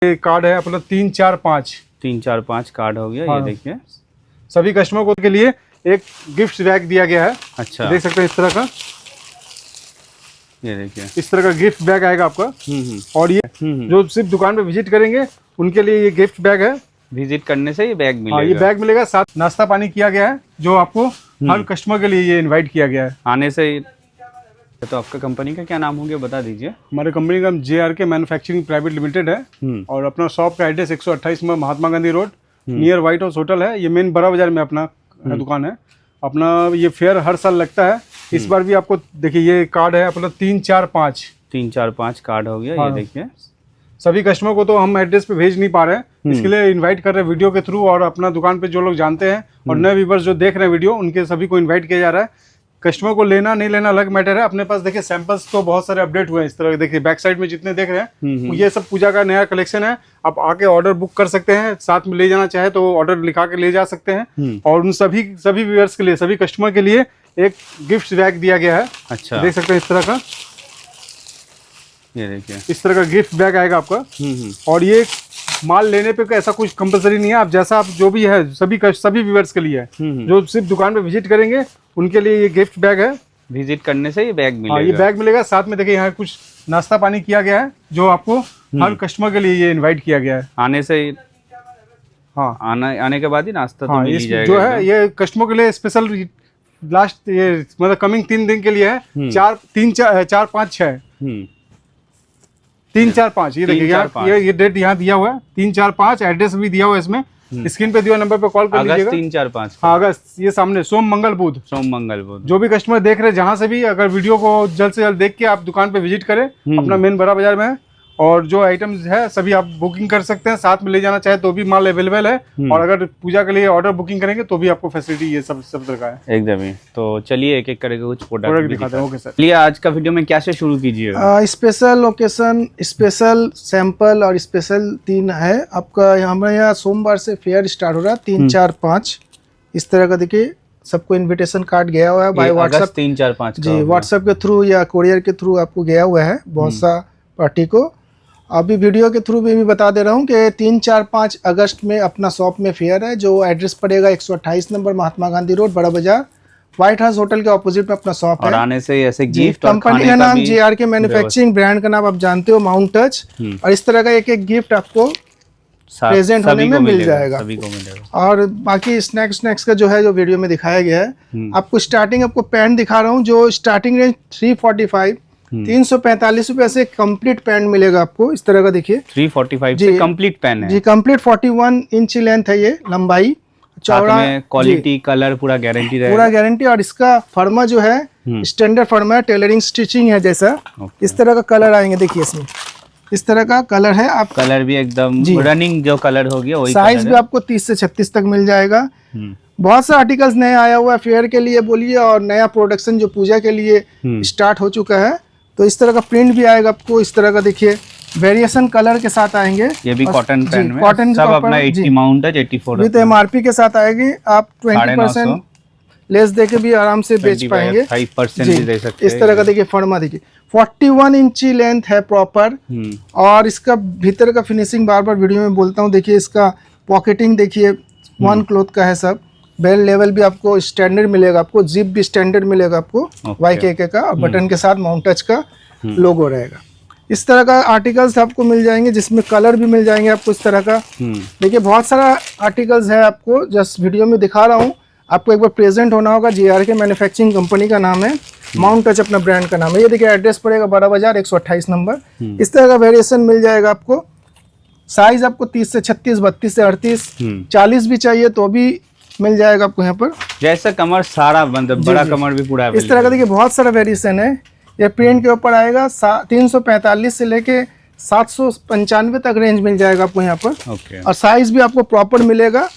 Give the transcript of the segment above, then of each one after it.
ये कार्ड है अपना 345 कार्ड हो गया। हाँ। ये देखिए सभी कस्टमर को के लिए एक गिफ्ट बैग दिया गया है। अच्छा, देख सकते हैं इस तरह का, ये देखिए इस तरह का गिफ्ट बैग आएगा आपका। और ये जो सिर्फ दुकान पे विजिट करेंगे उनके लिए ये गिफ्ट बैग है। विजिट करने से ये बैग मिलेगा। हाँ, ये बैग मिलेगा, साथ नाश्ता पानी किया गया है जो आपको हर कस्टमर के लिए ये इनवाइट किया गया है आने से। तो आपका कंपनी का क्या नाम हो गया बता दीजिए। हमारे कंपनी का JRK मैन्युफैक्चरिंग प्राइवेट लिमिटेड है और अपना शॉप का एड्रेस 128 में Mahatma Gandhi road near White House hotel है। ये मेन बड़ा बाजार में अपना दुकान है। अपना ये फेयर हर साल लगता है। इस बार भी आपको देखिए ये कार्ड है अपना 345 कार्ड हो गया। हाँ। ये देखिए सभी कस्टमर को तो हम एड्रेस पे भेज नहीं पा रहे हैं, इसके लिए इनवाइट कर रहे हैं वीडियो के थ्रू। और अपना दुकान पे जो लोग जानते हैं और नए व्यूअर्स जो देख रहे हैं वीडियो, उनके सभी को इनवाइट किया जा रहा है। कस्टमर को लेना नहीं लेना अलग मैटर है। अपने पास देखिए सैंपल्स तो बहुत सारे अपडेट हुए हैं। इस तरह देखिए बैक साइड में जितने देख रहे हैं ये सब पूजा का नया कलेक्शन है। आप आके ऑर्डर बुक कर सकते हैं, साथ में ले जाना चाहे तो ऑर्डर लिखा के ले जा सकते हैं। और उन सभी व्यूअर्स के लिए, सभी कस्टमर के लिए एक गिफ्ट बैग दिया गया है। अच्छा, देख सकते हैं इस तरह का, ये देखिए इस तरह का गिफ्ट बैग आएगा आपका। और ये माल लेने पे ऐसा कुछ कंपलसरी नहीं है, आप जैसा आप जो भी है सभी व्यूअर्स के लिए है जो सिर्फ दुकान पे विजिट करेंगे उनके लिए ये गिफ्ट बैग है। विजिट करने से ये बैग मिलेगा। हाँ, ये बैग मिलेगा, साथ में देखिए यहाँ कुछ नाश्ता पानी किया गया है जो आपको हर कस्टमर के लिए ये इनवाइट किया गया है आने से। हाँ, आने के बाद ही नाश्ता तो मिल ही जाएगा। जो है ये कस्टमर के लिए स्पेशल लास्ट ये मतलब कमिंग 3 दिन के लिए है। 4 5 6 3 4 5 ये देखिए ये डेट यहाँ दिया हुआ है 3 4 5। एड्रेस भी दिया हुआ है इसमें, स्क्रीन पे दिया नंबर पे कॉल कर लीजिएगा। 3 4 5 हाँ, अगस्त। ये सामने सोम मंगल बुध जो भी कस्टमर देख रहे हैं जहाँ से भी, अगर वीडियो को जल्द से जल्द देख के आप दुकान पे विजिट करें। अपना मेन बड़ा बाजार में है और जो आइटम्स है सभी आप बुकिंग कर सकते हैं, साथ में ले जाना चाहे तो भी माल अवेलेबल है। और अगर पूजा के लिए ऑर्डर बुकिंग करेंगे तो भी आपको फैसिलिटी ये सब तरह का है एकदम ही। तो चलिए एक एक करके कुछ प्रोडक्ट दिखाते हैं। ओके सर, चलिए आज का वीडियो में क्या से शुरू कीजिएगा। स्पेशल लोकेशन, स्पेशल सैंपल और स्पेशल 3 है आपका। हमारे यहाँ सोमवार से फेयर स्टार्ट हो रहा है 3 4 5 इस तरह का। देखिए सबको इनविटेशन कार्ड गया हुआ है बाय व्हाट्सएप 3 4 5 जी, व्हाट्सएप के थ्रू या कोरियर के थ्रू आपको गया हुआ है बहुत सा पार्टी को। अभी वीडियो के थ्रू भी बता दे रहा हूँ कि 3 4 5 अगस्त में अपना शॉप में फेयर है जो एड्रेस पड़ेगा 128 नंबर महात्मा गांधी रोड बड़ा बाजार, व्हाइट हाउस होटल के ऑपोजिट में अपना शॉप है। और आने से ऐसे गिफ्ट, कंपनी का नाम JRK मैन्युफैक्चरिंग, ब्रांड का नाम आप जानते हो माउंट टच। और इस तरह का एक एक गिफ्ट आपको प्रेजेंट होने में मिल जाएगा। सभी को मिलेगा। और बाकी स्नैक्स का जो है जो वीडियो में दिखाया गया है आपको स्टार्टिंग आपको पैंट दिखा रहा हूँ जो स्टार्टिंग रेंज 345 345 रुपए से कंप्लीट पैंट मिलेगा आपको। इस तरह का देखिए 345 से कंप्लीट पैंट है जी, कंप्लीट 41 इंच लेंथ है ये लंबाई, चौड़ा, क्वालिटी कलर पूरा गारंटी रहेगा, पूरा गारंटी। और इसका फर्मा जो है स्टैंडर्ड फर्मा है, टेलरिंग स्टिचिंग है जैसा। इस तरह का कलर आएंगे देखिए इसमें, इस तरह का कलर है। आप कलर भी एकदम रनिंग जो कलर हो गया वही साइज भी आपको 30 से 36 तक मिल जाएगा। बहुत सा आर्टिकल्स नए आया हुआ है फेयर के लिए बोलिए, और नया प्रोडक्शन जो पूजा के लिए स्टार्ट हो चुका है। तो इस तरह का प्रिंट भी आएगा आपको। इस तरह का देखिए वेरिएशन कलर के साथ आएंगे। ये भी कॉटन पैंट में कॉटन सब अपना 80 माउंट है 84 विद MRP के साथ आएगी। आप 20% लेस देके भी आराम से बेच पाएंगे। 5% भी दे सकते हैं। इस तरह का देखिए फर्मा देखिए 41 इंची लेंथ है प्रॉपर। और इसका भीतर का फिनिशिंग बार बार वीडियो में बोलता हूँ। देखिए इसका पॉकेटिंग देखिए 1 क्लॉथ का है सब। बेल्ट लेवल भी आपको स्टैंडर्ड मिलेगा, आपको जिप भी स्टैंडर्ड मिलेगा आपको YKK का। और बटन के साथ माउंट टच का लोगो रहेगा। इस तरह का आर्टिकल्स आपको मिल जाएंगे जिसमें कलर भी मिल जाएंगे आपको इस तरह का। देखिए बहुत सारा आर्टिकल्स है, आपको जस्ट वीडियो में दिखा रहा हूँ। आपको एक बार प्रेजेंट होना होगा। JRK मैन्युफैक्चरिंग कंपनी का नाम है, माउंट टच अपना ब्रांड का नाम है। ये देखिए एड्रेस पड़ेगा बड़ा बाजार 128 नंबर। इस तरह का वेरिएशन मिल जाएगा आपको। साइज आपको 30 से 36, 32 से 38, 40 भी चाहिए तो भी मिल जाएगा आपको यहाँ पर। जैसा कमर सारा मतलब बड़ा कमर भी पूरा इस तरह का देखिए बहुत सारा वेरिएशन है। ये प्रिंट के ऊपर आएगा 345 से लेके 795 तक रेंज मिल जाएगा आपको यहाँ पर। और साइज भी आपको प्रॉपर मिलेगा।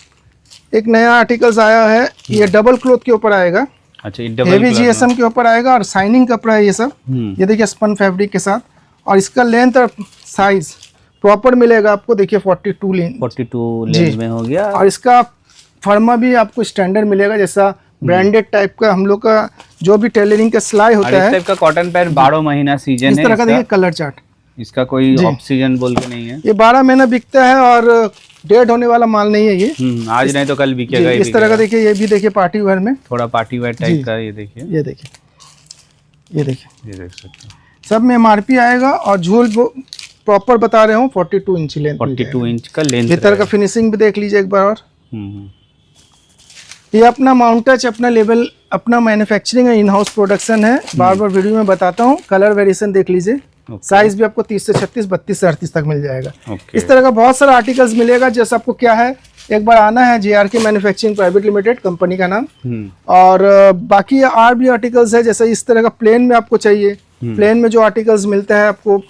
एक नया आर्टिकल्स आया है, ये डबल क्लॉथ के ऊपर आएगा। अच्छा, हेवी GSM के ऊपर आएगा और शाइनिंग कपड़ा है ये सब। ये देखिए स्पन फैब्रिक के साथ। और इसका लेंथ और साइज प्रॉपर मिलेगा आपको। देखिए 42 लेंथ में हो गया। और इसका फर्मा भी आपको स्टैंडर्ड मिलेगा जैसा ब्रांडेड टाइप का हम लोग का जो भी टेलरिंग का सिलाई होता है। इस टाइप का कॉटन पैंट 12 महीना सीजन है। इस तरह का देखिए कलर चार्ट इसका कोई जी। ऑक्सीजन बोल के नहीं है। ये 12 महीना बिकता है और डेड होने वाला माल नहीं है ये। आज नहीं तो कल बिकेगा ही इस तरह का देखिए, ये भी देखिए पार्टी वेयर में, थोड़ा पार्टी वेयर जी। टाइप का। ये देखिए, ये देखिए, ये देखिए, ये देख सकते हैं। सब में MRP आएगा और झूल प्रॉपर बता रहे हूँ 42 इंच लेंथ। 42 इंच का लेंथ। भीतर का फिनिशिंग भी देख लीजिए एक बार। और हम्म। ये अपना माउंट टच, अपना लेवल, अपना मैन्युफैक्चरिंग है, इन हाउस प्रोडक्शन है। बार बार वीडियो में बताता हूँ। कलर वेरिएशन देख लीजिए, साइज भी आपको 30 से 36, 32 से 38 तक मिल जाएगा। इस तरह का बहुत सारा आर्टिकल्स मिलेगा। जैसे आपको क्या है, एक बार आना है JRK manufacturing private limited company का नाम। और बाकी और भी आर्टिकल्स है, जैसे इस तरह का प्लेन में आपको चाहिए, प्लेन में जो आर्टिकल्स मिलता है आपको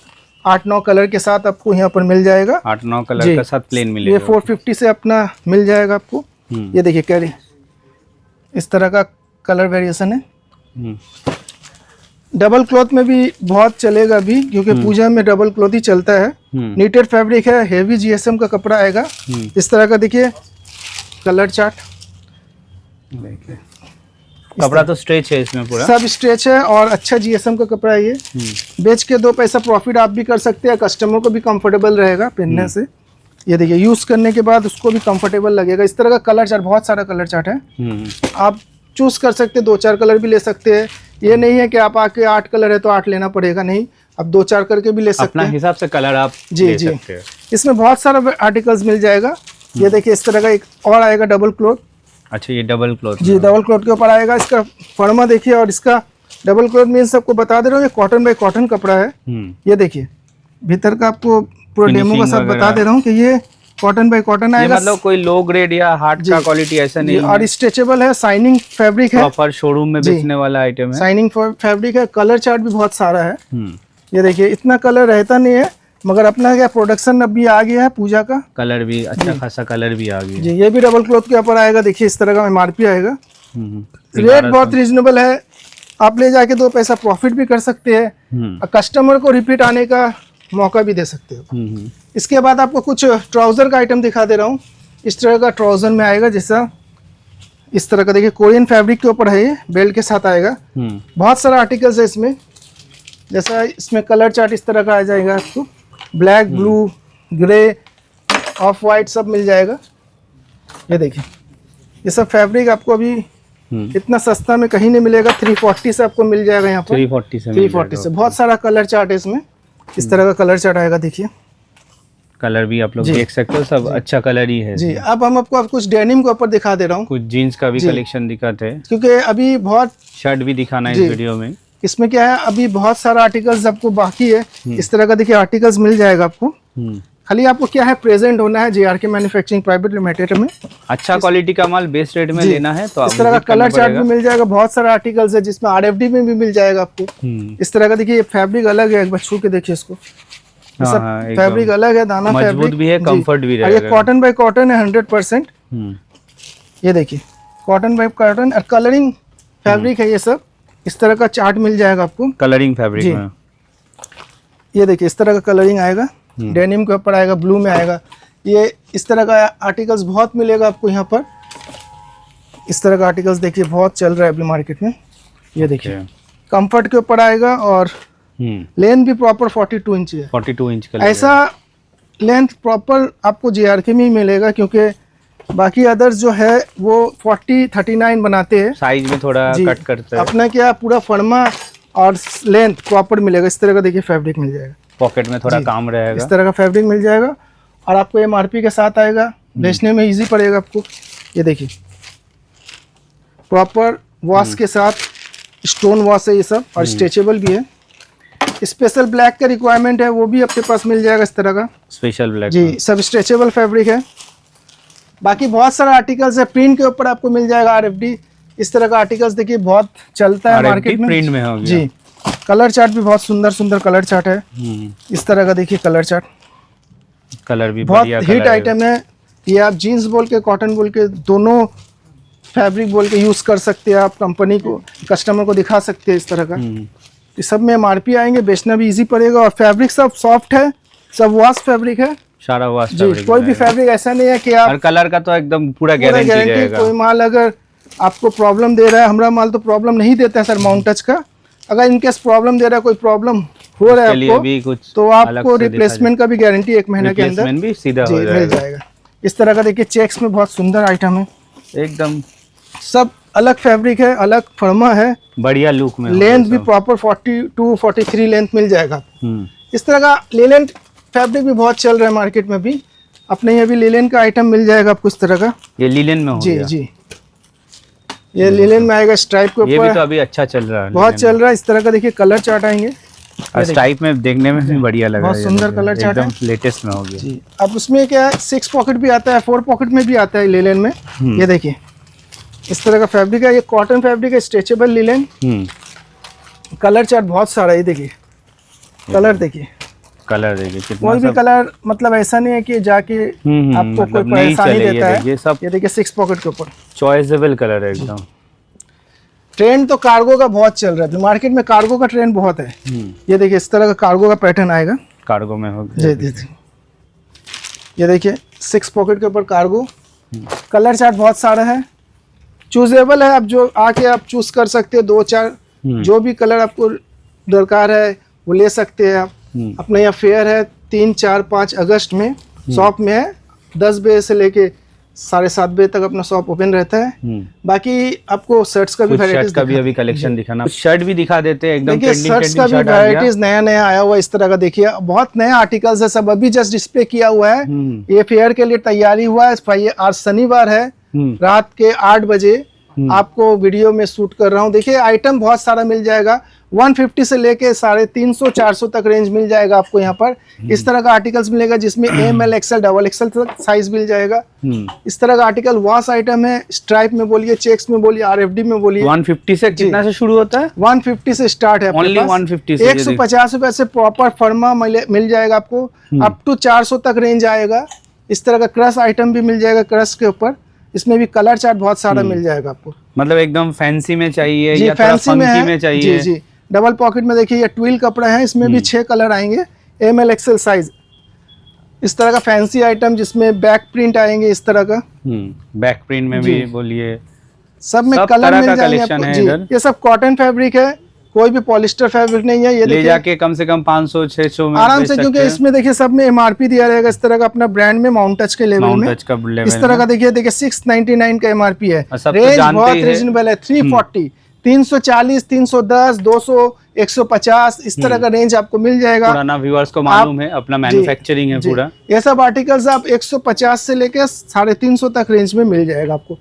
8-9 कलर के साथ आपको यहाँ पर मिल जाएगा। 8-9 कलर का साथ प्लेन मिलेगा। ये 450 से अपना मिल जाएगा आपको। ये देखिए कैरी, इस तरह का कलर वेरिएशन है। डबल क्लॉथ में भी बहुत चलेगा अभी, क्योंकि पूजा में डबल क्लॉथ ही चलता है। नीटेड फैब्रिक है, हेवी GSM का कपड़ा आएगा। इस तरह का देखिए कलर चार्ट, कपड़ा तो स्ट्रेच है इसमें पूरा, सब स्ट्रेच है और अच्छा GSM का कपड़ा है ये। बेच के 2 पैसा प्रॉफिट आप भी कर सकते हैं, कस्टमर को भी कंफर्टेबल रहेगा पहनने से। ये देखिए, यूज करने के बाद उसको भी कंफर्टेबल लगेगा। इस तरह का कलर चार्ट, बहुत सारा कलर चार्ट है, आप चूज कर सकते हैं। 2-4 कलर भी ले सकते हैं। ये नहीं है कि आप आके 8 कलर है तो 8 लेना पड़ेगा, नहीं, आप 2-4 करके भी ले सकते हैं। अपना हिसाब से कलर आप जी ले जी सकते हैं। इसमें बहुत सारा आर्टिकल्स मिल जाएगा। ये देखिए, इस तरह का एक और आएगा डबल क्लॉथ। अच्छा, ये डबल क्लॉथ जी, डबल क्लॉथ के ऊपर आएगा। इसका फर्मा देखिए, और इसका डबल क्लॉथ मीन्स आपको बता दे रहा हूँ, ये कॉटन बाय कॉटन कपड़ा है। ये देखिए, भीतर का आपको पूरा डेमो का साथ बता दे रहा हूँ कि ये कॉटन बाय कॉटन आएगा। मतलब कोई लो ग्रेड या हार्ड का क्वालिटी ऐसा नहीं है। और स्ट्रेचेबल है, शाइनिंग फैब्रिक है, प्रॉपर शोरूम में बेचने वाला आइटम है। शाइनिंग फैब्रिक है। कलर चार्ट भी बहुत सारा है। ये देखिए, इतना कलर रहता नहीं है, मगर अपना क्या प्रोडक्शन अभी आ गया है पूजा का। कलर भी अच्छा खासा कलर भी आ गया जी। ये भी डबल क्लॉथ के ऊपर आएगा। देखिए, इस तरह का MRP आएगा। रेट बहुत रीजनेबल है, आप ले जाके 2 पैसा प्रॉफिट भी कर सकते हैं, कस्टमर को रिपीट आने का मौका भी दे सकते हो। इसके बाद आपको कुछ ट्राउजर का आइटम दिखा दे रहा हूँ। इस तरह का ट्राउजर में आएगा, जैसा इस तरह का देखिए, कोरियन फैब्रिक के ऊपर है, ये बेल्ट के साथ आएगा। बहुत सारा आर्टिकल्स है इसमें। जैसा इसमें कलर चार्ट इस तरह का आ जाएगा, आपको black, blue, grey, of white सब मिल जाएगा। ये देखिए, ये सब फैब्रिक आपको अभी इतना सस्ता में कहीं नहीं मिलेगा। 340 से आपको मिल जाएगा यहाँ पर। 340 से बहुत सारा कलर चार्ट है इसमें। इस तरह का कलर चार्ट आएगा। देखिए, कलर भी आप लोग देख सकते हो, सब अच्छा कलर ही है जी। अब हम आपको कुछ डेनिम के ऊपर दिखा दे रहा हूँ, कुछ जीन्स का भी कलेक्शन दिखाते हैं, क्योंकि अभी बहुत शर्ट भी दिखाना है इस वीडियो में। इसमें क्या है, अभी बहुत सारा आर्टिकल्स आपको बाकी है। इस तरह का देखिए आर्टिकल्स मिल जाएगा आपको। खाली आपको क्या है, प्रेजेंट होना है JRK मैन्युफैक्चरिंग प्राइवेट लिमिटेड में। अच्छा क्वालिटी का माल बेस्ट रेट में लेना है तो इस तरह का कलर चार्ट भी मिल जाएगा। बहुत सारा आर्टिकल्स है जिसमें RFD में भी मिल जाएगा आपको। इस तरह का देखिए, ये फैब्रिक अलग है, एक बार छू के देखिए इसको। फैब्रिक अलग है, दाना फैब्रिक भी है, कंफर्ट भी रहेगा। ये कॉटन बाय कॉटन है 100%। ये देखिए, कॉटन बाय कॉटन और कलरिंग फैब्रिक है ये सब। इस तरह का चार्ट मिल जाएगा आपको कलरिंग फैब्रिक में। ये देखिए, इस तरह का कलरिंग आएगा, डेनिम के ऊपर आएगा, ब्लू में आएगा। ये इस तरह का आर्टिकल्स बहुत मिलेगा आपको यहाँ पर। इस तरह का आर्टिकल्स देखिए बहुत चल रहा है अभी मार्केट में। ये देखिए, कंफर्ट के ऊपर आएगा और लेंथ भी प्रॉपर 42 इंच है। 42 इंच का ऐसा लेंथ प्रॉपर आपको JRK में ही मिलेगा, क्योंकि बाकी अदर्स जो है वो 40-39 बनाते हैं, साइज में थोड़ा कट करते हैं। अपना क्या पूरा फर्मा और लेंथ प्रॉपर मिलेगा। इस तरह का देखिए फैब्रिक मिल जाएगा, पॉकेट में थोड़ा काम रहेगा। इस तरह का फैब्रिक मिल जाएगा और आपको MRP के साथ आएगा, बेचने में इजी पड़ेगा आपको। ये देखिए, प्रॉपर वॉश के साथ, स्टोन वॉश है ये सब, और स्ट्रेचेबल भी है। स्पेशल ब्लैक का रिक्वायरमेंट है वो भी आपके पास मिल जाएगा इस तरह का स्पेशल ब्लैक जी। सब स्ट्रेचेबल फैब्रिक है। बाकी बहुत सारा आर्टिकल्स है, प्रिंट के ऊपर आपको मिल जाएगा RFD। इस तरह का आर्टिकल्स देखिए बहुत चलता है मार्केट में, प्रिंट में हो गया। जी। कलर चार्ट भी बहुत सुंदर सुंदर कलर चार्ट है। इस तरह का देखिए कलर चार्ट, कलर भी बहुत हिट आइटम है ये। आप जीन्स बोल के, कॉटन बोल के, दोनों फैब्रिक बोल के यूज कर सकते हैं। आप कंपनी को, कस्टमर को दिखा सकते हैं इस तरह का। ये सब में MRP आएंगे, बेचना भी इजी पड़ेगा। और फैब्रिक सब सॉफ्ट है, सब वॉश फैब्रिक है, सारा वॉश जी। कोई भी फैब्रिक ऐसा नहीं है कि आप, कलर का तो एकदम पूरा गारंटी रहेगा। कोई माल अगर आपको प्रॉब्लम दे रहा है, हमारा माल तो प्रॉब्लम नहीं देता है सर, माउंट टच का। अगर इनकेस प्रॉब्लम दे रहा है, कोई प्रॉब्लम हो रहा उसके लिए है भी आपको, कुछ तो अलग आपको से देखा रिप्लेसमेंट का भी गारंटी 1 महीने के अंदर रिप्लेसमेंट भी सीधा जी हो मिल जाएगा जाएगा। इस तरह का देखिए चेक्स में बहुत सुंदर आइटम है, एकदम सब अलग फैब्रिक है, अलग फर्मा है, बढ़िया लुक में हो लेंथ गया भी सब। प्रॉपर 42 43 लेंथ मिल जाएगा आपको। हम्म, इस तरह का लेलेन फैब्रिक भी बहुत चल रहा है मार्केट में भी, अपने यहाँ भी लेलेन का आइटम मिल जाएगा आपको इस तरह का। ये लिनन में हो जी गया। जी, ये लिलेन में आएगा स्ट्राइप के ये भी तो ऊपर, अभी अच्छा चल रहा है, बहुत चल रहा है। इस तरह का देखिए कलर चार्ट आएंगे, और स्टाइप में देखने में भी बढ़िया लग रहा है। बहुत सुंदर ये कलर चार्ट है। एकदम लेटेस्ट में हो गया। जी। अब उसमें क्या है, 6 पॉकेट भी आता है, 4 पॉकेट में भी आता है लेलेन में। ये देखिए इस तरह का फैब्रिक है, ये कॉटन फैब्रिक है, स्ट्रेचेबल लिलेन। कलर चार्ट बहुत सारा है, ये देखिए कलर देखिए, कलर देखिए कितना कोई भी सब कलर मतलब ऐसा नहीं है कि जाके आपको कोई मतलब नहीं परेशानी चले। देता ये है। देखिए सब ये देखिए 6 पॉकेट के ऊपर चॉइसेबल कलर है एकदम। ट्रेंड तो कार्गो का बहुत चल रहा है, मार्केट में कार्गो का ट्रेंड बहुत है। ये देखिए इस तरह का कार्गो का पैटर्न आएगा, कार्गो में हो गया। जी जी। ये देखिए 6 पॉकेट के ऊपर कार्गो, कलर चार्ट बहुत सारा है, चूजेबल है, आप जो आके आप चूज कर सकते हो, 2-4 जो भी कलर आपको दरकार है वो ले सकते हैं आप। अपना यहाँ फेयर है 3, 4, 5 अगस्त में शॉप में है, 10 बजे से लेके 7:30 बजे तक अपना शॉप ओपन रहता है। बाकी आपको शर्ट्स का भी कुछ शर्ट वैरायटीज का भी अभी कलेक्शन दिखाना, शर्ट भी दिखा देते हैं एकदम देखिए, ट्रेंडिंग शर्ट्स का भी शर्ट आ गया। वैरायटीज नया नया आया हुआ है इस तरह का, देखिए बहुत नया आर्टिकल्स है, सब अभी जस्ट डिस्प्ले किया हुआ है। ये फेयर के लिए तैयारी हुआ है। आज शनिवार है, रात के 8 बजे आपको वीडियो में शूट कर रहा हूँ। देखिए आइटम बहुत सारा मिल जाएगा, 150 से लेके 350 400 तक रेंज मिल जाएगा आपको यहाँ पर। इस तरह का आर्टिकल्स मिलेगा जिसमें ML XL XXL तक साइज मिल जाएगा। इस तरह का आर्टिकल वॉश आइटम है, स्ट्राइप में बोलिए, चेक्स में बोलिए, RFD में बोलिए। 150 से कितना से शुरू होता है? 150 से स्टार्ट है, Only 150 से 150 रुपए से प्रॉपर फर्मा मिल जाएगा आपको, अप टू 400 तक रेंज आएगा। इस तरह का क्रश आइटम भी मिल जाएगा, क्रश के ऊपर इसमें भी कलर चार्ट बहुत सारा मिल जाएगा आपको। मतलब एकदम फैंसी में चाहिए जी, या थोड़ा फैंसी में फंकी है, में चाहिए? जी जी। डबल पॉकेट में देखिए ये ट्विल कपड़ा है, इसमें भी 6 कलर आएंगे, ML XL साइज। इस तरह का फैंसी आइटम जिसमें बैक प्रिंट आएंगे इस तरह का, बैक प्रिंट में भी बोलिए, सब में सब कलर तरह मिल का जाएंगे कलेक्शन आपको। है जी, इधर। ये सब कॉटन फैब्रिक है, कोई भी पॉलिस्टर फैब्रिक नहीं है। ये ले देखिए जाके कम से कम 500-600 में आराम बेच से, सकते क्योंकि हैं। इसमें देखिए सब में MRP दिया रहेगा इस तरह का, अपना ब्रांड में माउंट टच के लेवल माउंट में टच का लेवल इस तरह का। देखिए 699 का MRP है, और सब तो रेंज जानते बहुत ही है। रीजनेबल है, 340, 340, 310, 200, 150 इस तरह का रेंज आपको मिल जाएगा। पुराना व्यूअर्स को मालूम है, अपना मैन्युफैक्चरिंग है जी, पूरा। ये सब आर्टिकल्स आप 150 से लेके 350 तक रेंज में मिल जाएगा आपको।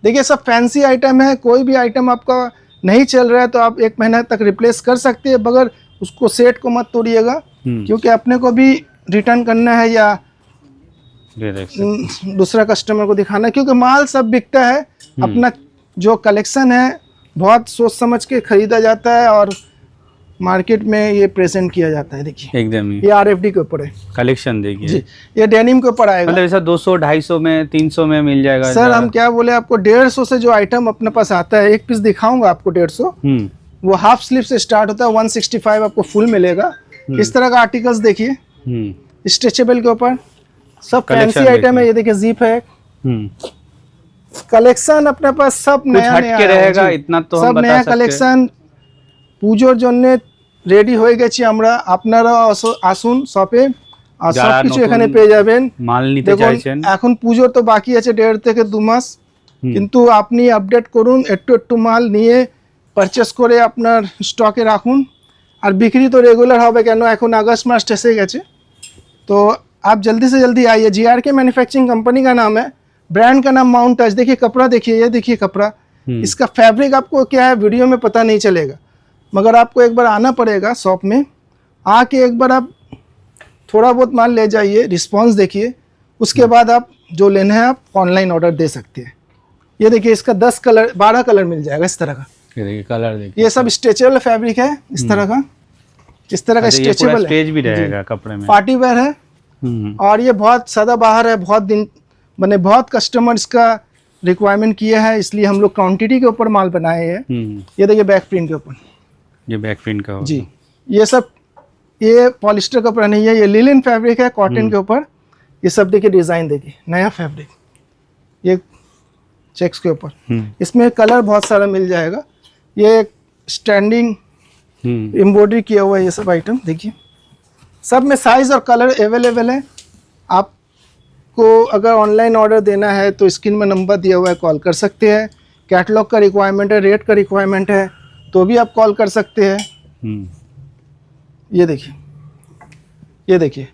देखिए सब फैंसी आइटम है, कोई भी आइटम आपका नहीं चल रहा है तो आप 1 महीना तक रिप्लेस कर सकते हैं, मगर उसको सेट को मत तोड़िएगा, क्योंकि अपने को भी रिटर्न करना है या दूसरा कस्टमर को दिखाना है, क्योंकि माल सब बिकता है। अपना जो कलेक्शन है बहुत सोच समझ के खरीदा जाता है और मार्केट में ये प्रेजेंट किया जाता है। देखिए एकदम ही ये RFD के ऊपर है, कलेक्शन देखिए। जी ये डेनिम के ऊपर आएगा। मतलब ऐसा 200-250 में 300 में मिल जाएगा सर हम क्या बोले आपको, 150 से जो आइटम अपने पास आता है, एक पीस दिखाऊंगा आपको 150, वो हाफ स्लीव से स्टार्ट होता है, 165 आपको फुल मिलेगा। इस तरह का आर्टिकल्स देखिए, स्ट्रेचेबल के ऊपर सब फैंसी आइटम है। ये देखिए जीप है, कलेक्शन अपने पास सब नया हट के रहेगा, इतना तो हम सब बता नया सकते हैं। कलेक्शन পুজোর জন্য রেডি হয়ে গেছি আমরা, আপনারা আসুন শপে, আর যারা সবকিছু নতুন এখানে পেয়ে যাবেন। মাল নিতে দেখুন চাইছেন, এখন পুজোর তো বাকি আছে 1.5 থেকে 2 মাস, কিন্তু আপনি আপডেট করুন, একটু একটু মাল নিয়ে পারচেস করে আপনার স্টকে রাখুন। আর বিক্রি তো রেগুলার হবে, কেন এখন আগস্ট মাস এসে গেছে। तो आप जल्दी से जल्दी आइए। GRK मैन्युफैक्चरिंग कंपनी का नाम है, ब्रांड का नाम माउंट टच। देखिए कपड़ा देखिए, ये देखिए कपड़ा, इसका फैब्रिक आपको क्या है वीडियो में पता नहीं चलेगा, मगर आपको एक बार आना पड़ेगा शॉप में, आके एक बार आप थोड़ा बहुत माल ले जाइए, रिस्पांस देखिए, उसके बाद आप जो लेना है आप ऑनलाइन ऑर्डर दे सकते हैं। ये देखिए इसका 10 कलर 12 कलर मिल जाएगा इस तरह का। ये देखिए कलर देखिए, ये सब स्ट्रेचेबल फैब्रिक है इस तरह का, इस तरह का स्ट्रेचेबल स्टेज भी रहेगा कपड़े में, पार्टी वेयर है। और ये बहुत सदाबहार है, बहुत दिन बने, बहुत कस्टमर इसका रिक्वायरमेंट किया है, इसलिए हम लोग क्वांटिटी के ऊपर माल बनाए हैं। ये देखिए बैक प्रिंट के ऊपर, ये बैक प्रिंट का होगा। जी ये सब, ये पॉलिस्टर कपड़ा नहीं है, ये लिनन फैब्रिक है कॉटन के ऊपर। ये सब देखिए डिजाइन देखिए, नया फैब्रिक, ये चेक्स के ऊपर, इसमें कलर बहुत सारा मिल जाएगा। ये स्टैंडिंग एम्ब्रॉयडरी किया हुआ है ये सब आइटम देखिए। सब में साइज और कलर अवेलेबल है। आपको अगर ऑनलाइन ऑर्डर देना है तो स्क्रीन में नंबर दिया हुआ है, कॉल कर सकते हैं। कैटलॉग का रिक्वायरमेंट है, रेट का रिक्वायरमेंट है तो भी आप कॉल कर सकते हैं। ये देखिए, ये देखिए,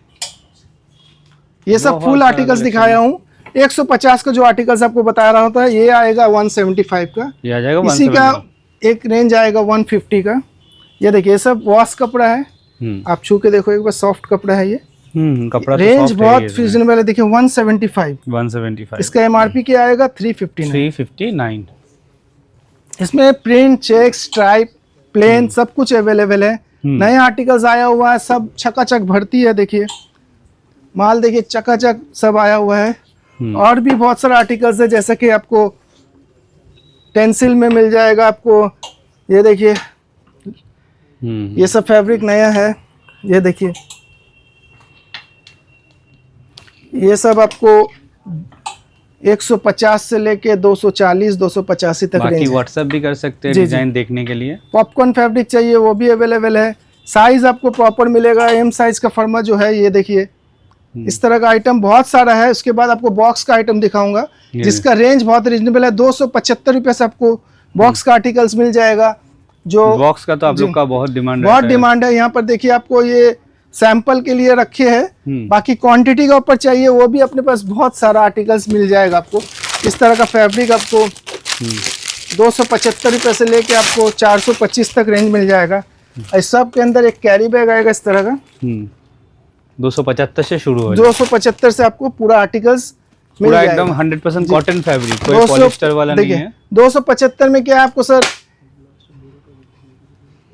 ये सब फुल आर्टिकल्स दिखाया हूँ। 150 का जो आर्टिकल्स आपको बता रहा होता है ये आएगा 175 का, ये आ जाएगा इसी का एक रेंज आएगा 150 का। ये देखिए, ये सब वॉश कपड़ा है, आप छू के देखो एक बार, सॉफ्ट कपड़ा है ये। कपड़ा रेंज तो बहुत रिजनेबल है, देखिए 175। इसका एमआरपी क्या आएगा 359। इसमें प्रिंट, चेक, स्ट्राइप, प्लेन सब कुछ अवेलेबल है। नए आर्टिकल्स आया हुआ है, सब चकाचक भरती है। देखिए माल, देखिए चकाचक सब आया हुआ है। और भी बहुत सारे आर्टिकल्स है, जैसे कि आपको टेंसिल में मिल जाएगा आपको। ये देखिए, ये सब फैब्रिक नया है। ये देखिए, ये सब आपको 150 से लेके 240, 285 तक रेंज है। व्हाट्सएप भी कर सकते हैं डिजाइन देखने के लिए। पॉपकॉर्न फैब्रिक चाहिए वो भी अवेलेबल है। साइज आपको प्रॉपर मिलेगा। एम साइज का फर्मा जो है ये देखिए, इस तरह का आइटम बहुत सारा है। उसके बाद आपको बॉक्स का आइटम दिखाऊंगा जिसका रेंज बहुत रिजनेबल है। 275 रुपये से आपको बॉक्स का आर्टिकल्स मिल जाएगा। जो बॉक्स का तो आप लोग का बहुत डिमांड है। यहाँ पर देखिए, आपको ये सैंपल के लिए रखे हैं, बाकी क्वांटिटी का ऊपर चाहिए वो भी अपने पास बहुत सारा आर्टिकल्स मिल जाएगा आपको। इस तरह का फैब्रिक आपको 275 रुपये से लेके आपको 425 तक रेंज मिल जाएगा। इस सब के अंदर एक कैरी बैग आएगा इस तरह का, 275 से शुरू हो, 275 से आपको पूरा आर्टिकल्स मिल जाएगा। एकदम 100% कॉटन फैब्रिक, कोई पॉलिस्टर वाला नहीं है। 275 में क्या है आपको सर,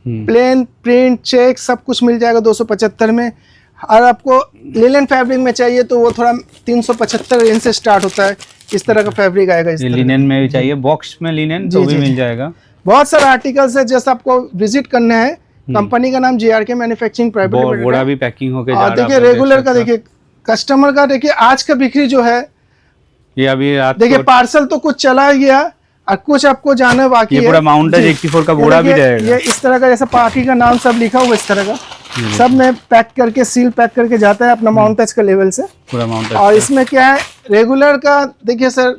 प्लेन, प्रिंट, चेक सब कुछ मिल जाएगा 275 में। और आपको लिनन फैब्रिक में चाहिए तो वो थोड़ा 375 रेंज से स्टार्ट होता है। इस तरह का फैब्रिक आएगा। इस लिनन में भी चाहिए, बॉक्स में लिनन तो भी मिल जाएगा। बहुत सारे आर्टिकल्स है, जैसे आपको विजिट करना है। कंपनी का नाम JRK मैन्युफैक्चरिंग प्राइवेट लिमिटेड। बोरा भी पैकिंग होके जा रहा है। देखिए रेगुलर का, देखिए कस्टमर का, देखिए आज का बिक्री जो है ये अभी देखिए, पार्सल तो कुछ चला गया और कुछ आपको जाना बाकी है। ये पूरा माउंटेन 84 का बोरा भी रहेगा। ये इस तरह का, जैसे पार्टी का नाम सब लिखा हुआ इस तरह का, सब में पैक करके, सील पैक करके जाता है अपना माउंट टच का लेवल से पूरा माउंट। और इसमें क्या है, रेगुलर का देखिए सर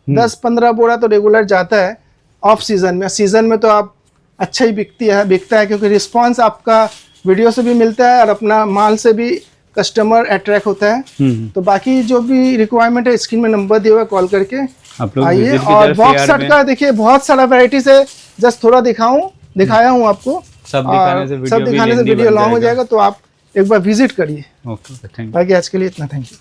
10-15 बोरा तो रेगुलर जाता है। ऑफ सीजन में, सीजन में तो आप अच्छा ही बिकता है क्योंकि रिस्पांस आपका वीडियो से भी मिलता है और अपना माल से भी कस्टमर अट्रैक्ट होता है। तो बाकी जो भी रिक्वायरमेंट है स्क्रीन में नंबर दिया हुआ है, कॉल करके आइए। और बॉक्स सेट का देखिए बहुत सारा वैरायटीज है, जस्ट थोड़ा दिखाया हूँ आपको। सब दिखाने से वीडियो लॉन्ग हो जाएगा, तो आप एक बार विजिट करिए। Okay, thank you. बाकी आज के लिए इतना, थैंक यू।